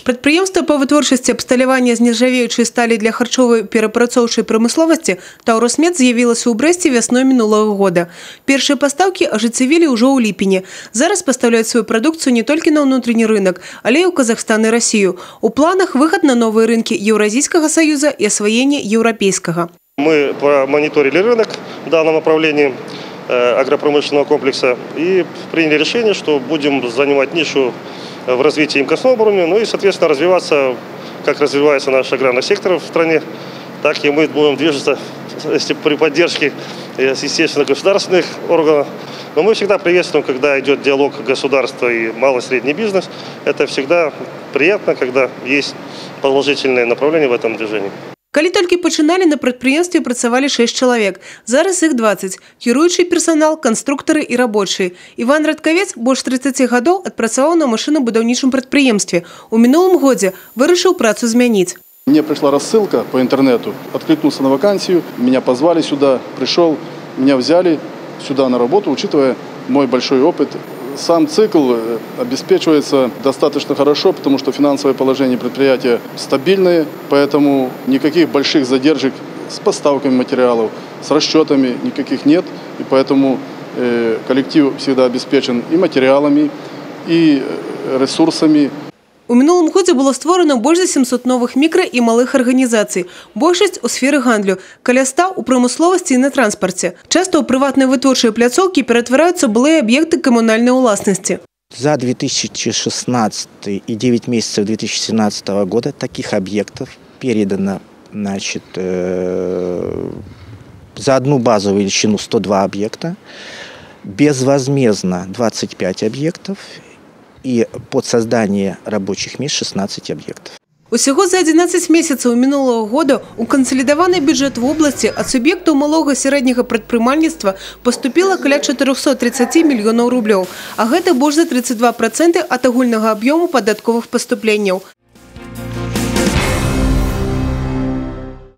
Прадпрыемства па вытворчасці абсталявання з нержавеючай сталі для харчовай перапрацоўчай прамысловасці «Таурусмед» з'явілася ў Брэсце вясной мінулага года. Першыя пастаўкі ажыццявілі ўжо ў ліпені. Зараз пастаўляюць сваю прадукцыю не толькі на ўнутрэнні рынак, але і ў Казахстан і Расію. У планах выхад на новыя рынкі Еўразійскага саюза і асваенне еўрапейскага. Мы промониторили рынок в данном направлении агропромышленного комплекса и приняли решение, что будем занимать нишу в развитии МКСного оборудования, ну и, соответственно, развиваться, как развивается наш аграрный сектор в стране, так и мы будем движется при поддержке, естественно, государственных органов. Но мы всегда приветствуем, когда идет диалог государства и малый и средний бизнес. Это всегда приятно, когда есть положительное направление в этом движении. Калі толькі пачыналі, на прадпрыемстве працавалі 6 чалавек. Зараз іх 20. Кіруючы персанал, канструктары і рабочыя. Іван Радкавец больш 30 гадоў адпрацаваў на машынабудаўнічым прадпрыемстве. У мінулым годзе вырашыў працу змяніць. Мне пришла рассылка по интернету, откликнулся на вакансию, меня позвали сюда, пришел, меня взяли сюда на работу, учитывая мой большой опыт. Сам цикл обеспечивается достаточно хорошо, потому что финансовое положение предприятия стабильное, поэтому никаких больших задержек с поставками материалов, с расчетами никаких нет, и поэтому коллектив всегда обеспечен и материалами, и ресурсами. У мінулым годзе было створана больш за 700 новых мікра- і малых арганізацый. Большасць у сферы гандлю, каля 100 у прамысловасці і на транспарце. Часта ў прыватныя вытворчыя пляцоўкі ператвараюцца былыя аб'екты камунальнай уласнасці. За 2016 и 9 месяцев 2017 года таких объектов передано, за одну базовую величину 102 объекта, безвозмездно 25 объектов и под создание рабочих мест 16 объектов. Усяго за 11 месяцаў мінулага года у кансалідаваны бюджэт вобласці ад суб'ектаў малога і сярэдняга прадпрымальніцтва паступіла каля 430 мільёнаў рублёў, а гэта больш за 32% ад агульнага аб'ёму падатковых паступленняў.